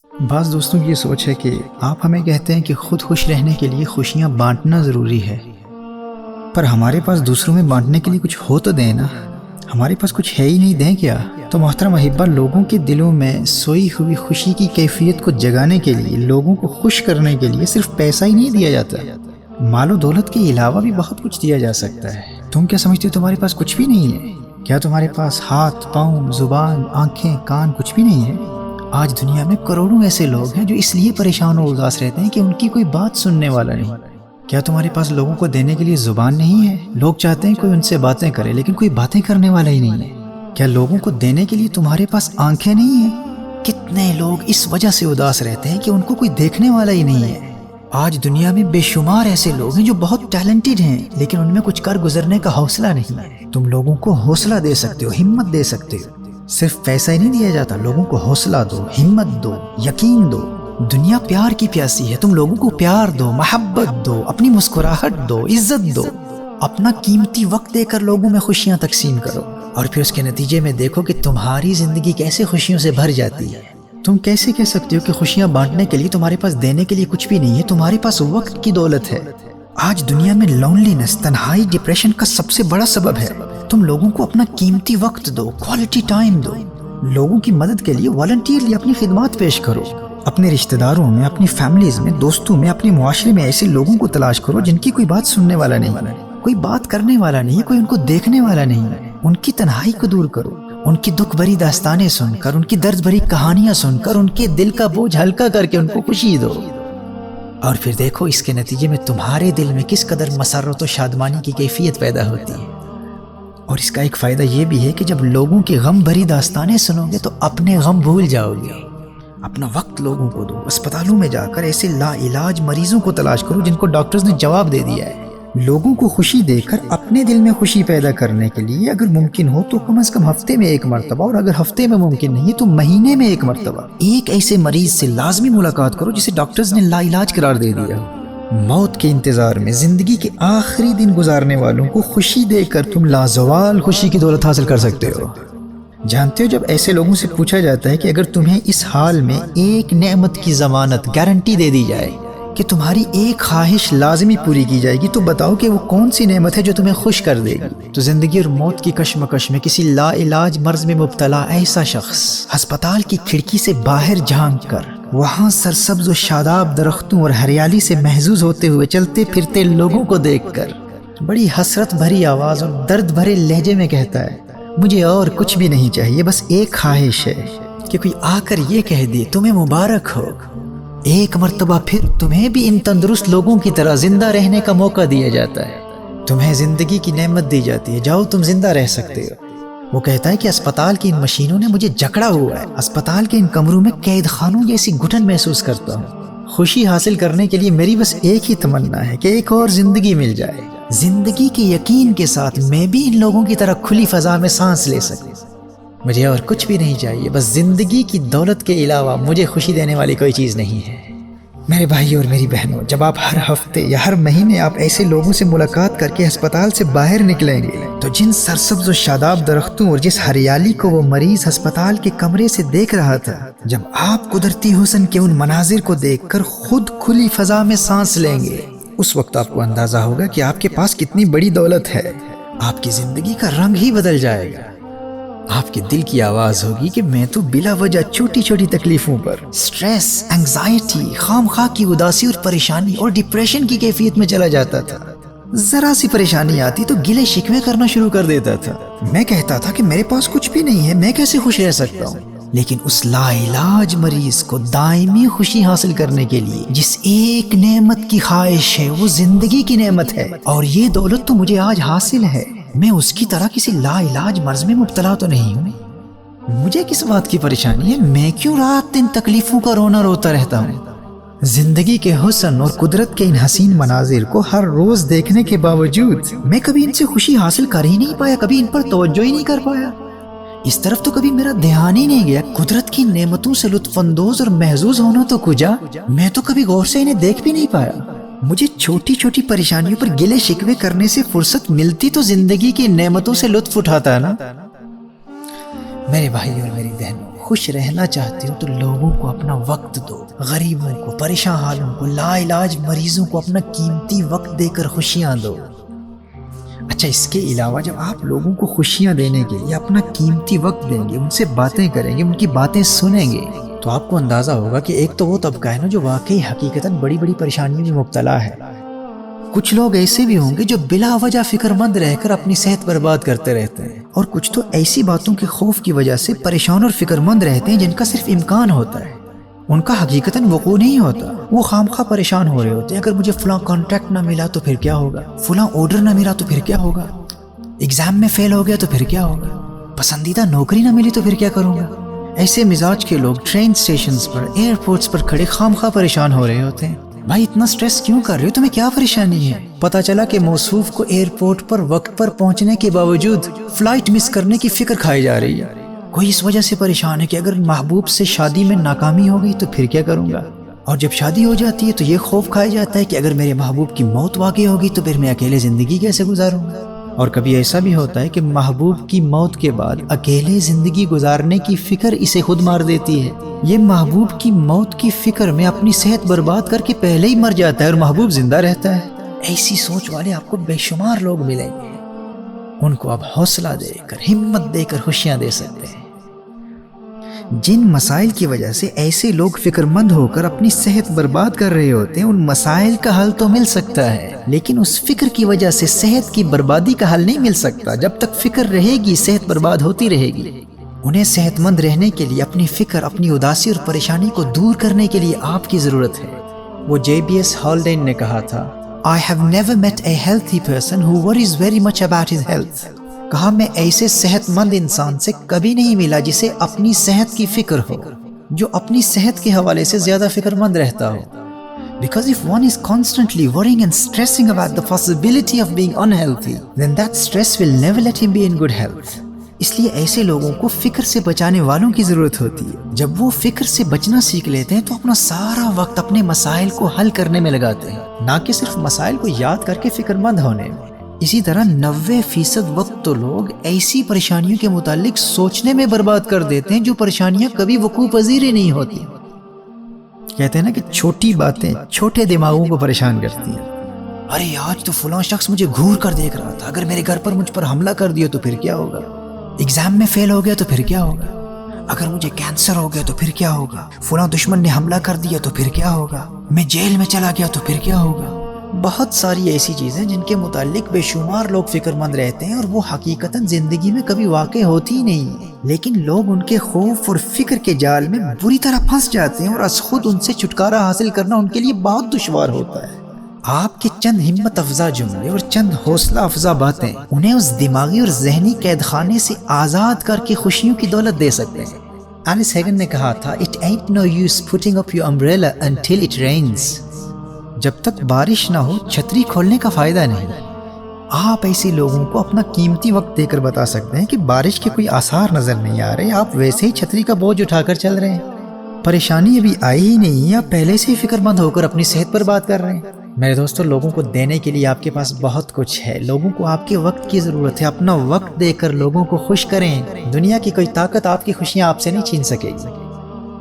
بعض دوستوں کی یہ سوچ ہے کہ آپ ہمیں کہتے ہیں کہ خود خوش رہنے کے لیے خوشیاں بانٹنا ضروری ہے، پر ہمارے پاس دوسروں میں بانٹنے کے لیے کچھ ہو تو دیں نا۔ ہمارے پاس کچھ ہے ہی نہیں، دیں کیا؟ تو محترم احبہ، لوگوں کے دلوں میں سوئی ہوئی خوشی کی کیفیت کو جگانے کے لیے، لوگوں کو خوش کرنے کے لیے صرف پیسہ ہی نہیں دیا جاتا، مال و دولت کے علاوہ بھی بہت کچھ دیا جا سکتا ہے۔ تم کیا سمجھتے ہو تمہارے پاس کچھ بھی نہیں ہے؟ کیا تمہارے پاس ہاتھ، پاؤں، زبان، آنکھیں، کان کچھ بھی نہیں ہے؟ آج دنیا میں کروڑوں ایسے لوگ ہیں جو اس لیے پریشان و اداس رہتے ہیں کہ ان کی کوئی بات سننے والا نہیں۔ کیا تمہارے پاس لوگوں کو دینے کے لیے زبان نہیں ہے؟ لوگ چاہتے ہیں کوئی ان سے باتیں کرے، لیکن کوئی باتیں کرنے والا ہی نہیں ہے۔ کیا لوگوں کو دینے کے لیے تمہارے پاس آنکھیں نہیں ہیں؟ کتنے لوگ اس وجہ سے اداس رہتے ہیں کہ ان کو کوئی دیکھنے والا ہی نہیں ہے۔ آج دنیا میں بے شمار ایسے لوگ ہیں جو بہت ٹیلنٹڈ ہیں، لیکن ان میں کچھ کر گزرنے کا حوصلہ نہیں ہے۔ تم لوگوں کو حوصلہ دے سکتے ہو، ہمت دے سکتے ہو۔ صرف پیسہ ہی نہیں دیا جاتا، لوگوں کو حوصلہ دو، ہمت دو، یقین دو۔ دنیا پیار کی پیاسی ہے، تم لوگوں کو پیار دو، محبت دو، اپنی مسکراہٹ دو، عزت دو، اپنا قیمتی وقت دے کر لوگوں میں خوشیاں تقسیم کرو، اور پھر اس کے نتیجے میں دیکھو کہ تمہاری زندگی کیسے خوشیوں سے بھر جاتی ہے۔ تم کیسے کہہ سکتے ہو کہ خوشیاں بانٹنے کے لیے تمہارے پاس دینے کے لیے کچھ بھی نہیں ہے؟ تمہارے پاس وقت کی دولت ہے۔ آج دنیا میں لونلینس، تنہائی، ڈپریشن کا سب سے بڑا سبب ہے۔ تم لوگوں کو اپنا قیمتی وقت دو، کوالٹی ٹائم دو، لوگوں کی مدد کے لیے والنٹیئرلی اپنی خدمات پیش کرو۔ اپنے رشتہ داروں میں، اپنی فیملیز میں، دوستوں میں، اپنے معاشرے میں ایسے لوگوں کو تلاش کرو جن کی کوئی بات سننے والا نہیں ہے، کوئی بات کرنے والا نہیں ہے، کوئی ان کو دیکھنے والا نہیں ہے۔ ان کی تنہائی کو دور کرو، ان کی دکھ بھری داستانیں سن کر، ان کی درد بھری کہانیاں سن کر، ان کے دل کا بوجھ ہلکا کر کے ان کو خوشی دو، اور پھر دیکھو اس کے نتیجے میں تمہارے دل میں کس قدر مسرت و شادمانی کی کیفیت پیدا ہوتی ہے۔ اور اس کا ایک فائدہ یہ بھی ہے کہ جب لوگوں کی غم بھری داستانیں سنو گے تو اپنے غم بھول جاؤ گے۔ اپنا وقت لوگوں کو دو، اسپتالوں میں جا کر ایسے لا علاج مریضوں کو تلاش کرو جن کو ڈاکٹرز نے جواب دے دیا ہے۔ لوگوں کو خوشی دے کر اپنے دل میں خوشی پیدا کرنے کے لیے اگر ممکن ہو تو کم از کم ہفتے میں ایک مرتبہ، اور اگر ہفتے میں ممکن نہیں تو مہینے میں ایک مرتبہ، ایک ایسے مریض سے لازمی ملاقات کرو جسے ڈاکٹرز نے لا علاج قرار دے دیا۔ موت کے انتظار میں زندگی کے آخری دن گزارنے والوں کو خوشی دے کر تم لازوال خوشی کی دولت حاصل کر سکتے ہو۔ جانتے ہو، جب ایسے لوگوں سے پوچھا جاتا ہے کہ اگر تمہیں اس حال میں ایک نعمت کی ضمانت، گارنٹی دے دی جائے کہ تمہاری ایک خواہش لازمی پوری کی جائے گی، تو بتاؤ کہ وہ کون سی نعمت ہے جو تمہیں خوش کر دے گی؟ تو زندگی اور موت کی کشمکش میں کسی لا علاج مرض میں مبتلا ایسا شخص ہسپتال کی کھڑکی سے باہر جھانک کر وہاں سرسبز و شاداب درختوں اور ہریالی سے محظوظ ہوتے ہوئے چلتے پھرتے لوگوں کو دیکھ کر بڑی حسرت بھری آواز اور درد بھرے لہجے میں کہتا ہے، مجھے اور کچھ بھی نہیں چاہیے، بس ایک خواہش ہے کہ کوئی آ کر یہ کہہ دے تمہیں مبارک ہو، ایک مرتبہ پھر تمہیں بھی ان تندرست لوگوں کی طرح زندہ رہنے کا موقع دیا جاتا ہے، تمہیں زندگی کی نعمت دی جاتی ہے، جاؤ تم زندہ رہ سکتے ہو۔ وہ کہتا ہے کہ اسپتال کی ان مشینوں نے مجھے جکڑا ہوا ہے، اسپتال کے ان کمروں میں قید خانوں جیسی گھٹن محسوس کرتا ہوں۔ خوشی حاصل کرنے کے لیے میری بس ایک ہی تمنا ہے کہ ایک اور زندگی مل جائے، زندگی کے یقین کے ساتھ میں بھی ان لوگوں کی طرح کھلی فضا میں سانس لے سکوں۔ مجھے اور کچھ بھی نہیں چاہیے، بس زندگی کی دولت کے علاوہ مجھے خوشی دینے والی کوئی چیز نہیں ہے۔ میرے بھائی اور میری بہنوں، جب آپ ہر ہفتے یا ہر مہینے آپ ایسے لوگوں سے ملاقات کر کے ہسپتال سے باہر نکلیں گے تو جن سرسبز و شاداب درختوں اور جس ہریالی کو وہ مریض ہسپتال کے کمرے سے دیکھ رہا تھا، جب آپ قدرتی حسن کے ان مناظر کو دیکھ کر خود کھلی فضا میں سانس لیں گے، اس وقت آپ کو اندازہ ہوگا کہ آپ کے پاس کتنی بڑی دولت ہے۔ آپ کی زندگی کا رنگ ہی بدل جائے گا۔ آپ کے دل کی آواز ہوگی کہ میں تو بلا وجہ چھوٹی چھوٹی تکلیفوں پر سٹریس، انگزائٹی، خام خواہ کی اداسی اور پریشانی اور ڈپریشن کی کیفیت میں چلا جاتا تھا۔ ذرا سی پریشانی آتی تو گلے شکوے کرنا شروع کر دیتا تھا۔ میں کہتا تھا کہ میرے پاس کچھ بھی نہیں ہے، میں کیسے خوش رہ سکتا ہوں؟ لیکن اس لا علاج مریض کو دائمی خوشی حاصل کرنے کے لیے جس ایک نعمت کی خواہش ہے وہ زندگی کی نعمت ہے، اور یہ دولت تو مجھے آج حاصل ہے۔ میں اس کی طرح کسی لا علاج مرض میں مبتلا تو نہیں ہوں۔ مجھے کس بات کی پریشانی ہے؟ میں کیوں رات دن تکلیفوں کا رونا روتا رہتا ہوں؟ زندگی کے حسن اور قدرت کے ان حسین مناظر کو ہر روز دیکھنے کے باوجود میں کبھی ان سے خوشی حاصل کر ہی نہیں پایا، کبھی ان پر توجہ ہی نہیں کر پایا، اس طرف تو کبھی میرا دھیان ہی نہیں گیا۔ قدرت کی نعمتوں سے لطف اندوز اور محظوظ ہونا تو کجا، میں تو کبھی غور سے انہیں دیکھ بھی نہیں پایا۔ مجھے چھوٹی چھوٹی پریشانیوں پر گلے شکوے کرنے سے فرصت ملتی تو زندگی کی نعمتوں سے لطف اٹھاتا ہے نا۔ میرے بھائی اور میری بہنوں، خوش رہنا چاہتے ہو تو لوگوں کو اپنا وقت دو، غریبوں کو، پریشان حالوں کو، لا علاج مریضوں کو اپنا قیمتی وقت دے کر خوشیاں دو۔ اچھا، اس کے علاوہ جب آپ لوگوں کو خوشیاں دینے کے لیے اپنا قیمتی وقت دیں گے، ان سے باتیں کریں گے، ان کی باتیں سنیں گے، تو آپ کو اندازہ ہوگا کہ ایک تو وہ طبقہ ہے نا جو واقعی حقیقتاً بڑی بڑی پریشانیوں میں مبتلا ہے۔ کچھ لوگ ایسے بھی ہوں گے جو بلا وجہ فکر مند رہ کر اپنی صحت برباد کرتے رہتے ہیں، اور کچھ تو ایسی باتوں کے خوف کی وجہ سے پریشان اور فکر مند رہتے ہیں جن کا صرف امکان ہوتا ہے، ان کا حقیقتاً وقوع نہیں ہوتا۔ وہ خامخواہ پریشان ہو رہے ہوتے ہیں، اگر مجھے فلاں کانٹریکٹ نہ ملا تو پھر کیا ہوگا، فلاں آرڈر نہ ملا تو پھر کیا ہوگا، ایگزام میں فیل ہو گیا تو پھر کیا ہوگا، پسندیدہ نوکری نہ ملی تو پھر کیا کروں گا۔ ایسے مزاج کے لوگ ٹرین سٹیشنز پر، ایئرپورٹس پر کھڑے خامخواہ پریشان ہو رہے ہوتے ہیں۔ بھائی اتنا سٹریس کیوں کر رہے ہو، تمہیں کیا پریشانی ہے؟ پتہ چلا کہ موصوف کو ایئرپورٹ پر وقت پر پہنچنے کے باوجود فلائٹ مس کرنے کی فکر کھائی جا رہی ہے۔ کوئی اس وجہ سے پریشان ہے کہ اگر محبوب سے شادی میں ناکامی ہو گئی تو پھر کیا کروں گا، اور جب شادی ہو جاتی ہے تو یہ خوف کھایا جاتا ہے کہ اگر میرے محبوب کی موت واقع ہوگی تو پھر میں اکیلے زندگی کیسے گزاروں گا۔ اور کبھی ایسا بھی ہوتا ہے کہ محبوب کی موت کے بعد اکیلے زندگی گزارنے کی فکر اسے خود مار دیتی ہے۔ یہ محبوب کی موت کی فکر میں اپنی صحت برباد کر کے پہلے ہی مر جاتا ہے اور محبوب زندہ رہتا ہے۔ ایسی سوچ والے آپ کو بے شمار لوگ ملیں گے، ان کو آپ حوصلہ دے کر، ہمت دے کر خوشیاں دے سکتے ہیں۔ جن مسائل کی وجہ سے ایسے لوگ فکر مند ہو کر اپنی صحت برباد کر رہے ہوتے ہیں، ان مسائل کا حل تو مل سکتا ہے، لیکن اس فکر کی وجہ سے صحت کی بربادی کا حل نہیں مل سکتا۔ جب تک فکر رہے گی صحت برباد ہوتی رہے گی۔ انہیں صحت مند رہنے کے لیے اپنی فکر، اپنی اداسی اور پریشانی کو دور کرنے کے لیے آپ کی ضرورت ہے۔ وہ JBS ہالڈین نے کہا تھا، I have never met a healthy person who worries very much about his health۔ کہا میں ایسے صحت مند انسان سے کبھی نہیں ملا جسے اپنی صحت کی فکر ہو، جو اپنی صحت کے حوالے سے زیادہ فکر مند رہتا ہو۔ Because if one is constantly worrying and stressing about the possibility of being unhealthy, then that stress will never let him be in good health۔ اس لیے ایسے لوگوں کو فکر سے بچانے والوں کی ضرورت ہوتی ہے۔ جب وہ فکر سے بچنا سیکھ لیتے ہیں تو اپنا سارا وقت اپنے مسائل کو حل کرنے میں لگاتے ہیں، نہ کہ صرف مسائل کو یاد کر کے فکر مند ہونے میں۔ اسی طرح 90% وقت تو لوگ ایسی پریشانیوں کے متعلق سوچنے میں برباد کر دیتے ہیں جو پریشانیاں کبھی وقوع پذیر ہی نہیں ہوتی۔ کہتے ہیں نا کہ چھوٹی باتیں چھوٹے دماغوں کو پریشان کرتی ہیں۔ ارے آج تو فلاں شخص مجھے گھور کر دیکھ رہا تھا، اگر میرے گھر پر مجھ پر حملہ کر دیا تو پھر کیا ہوگا، ایگزام میں فیل ہو گیا تو پھر کیا ہوگا، اگر مجھے کینسر ہو گیا تو پھر کیا ہوگا، فلاں دشمن نے حملہ کر دیا تو پھر کیا ہوگا، میں جیل میں چلا گیا تو پھر کیا ہوگا۔ بہت ساری ایسی چیزیں جن کے متعلق بے شمار لوگ فکر مند رہتے ہیں اور وہ حقیقتاً زندگی میں کبھی واقع ہوتی ہی نہیں، لیکن لوگ ان کے خوف اور فکر کے جال میں بری طرح پھنس جاتے ہیں اور از خود ان سے چھٹکارا حاصل کرنا ان کے لیے بہت دشوار ہوتا ہے۔ آپ کے چند ہمت افزا جملے اور چند حوصلہ افزا باتیں انہیں اس دماغی اور ذہنی قید خانے سے آزاد کر کے خوشیوں کی دولت دے سکتے ہیں۔ ایلس ہیگن نے کہا تھا، "It ain't no use putting up your umbrella until it rains۔ جب تک بارش نہ ہو چھتری کھولنے کا فائدہ نہیں۔ آپ ایسے لوگوں کو اپنا قیمتی وقت دے کر بتا سکتے ہیں کہ بارش کے کوئی آثار نظر نہیں آ رہے، آپ ویسے ہی چھتری کا بوجھ اٹھا کر چل رہے ہیں، پریشانی ابھی آئی ہی نہیں ہے، آپ پہلے سے ہی فکر مند ہو کر اپنی صحت پر بات کر رہے ہیں۔ میرے دوستو، لوگوں کو دینے کے لیے آپ کے پاس بہت کچھ ہے، لوگوں کو آپ کے وقت کی ضرورت ہے، اپنا وقت دے کر لوگوں کو خوش کریں۔ دنیا کی کوئی طاقت آپ کی خوشیاں آپ سے نہیں چھین سکے گی۔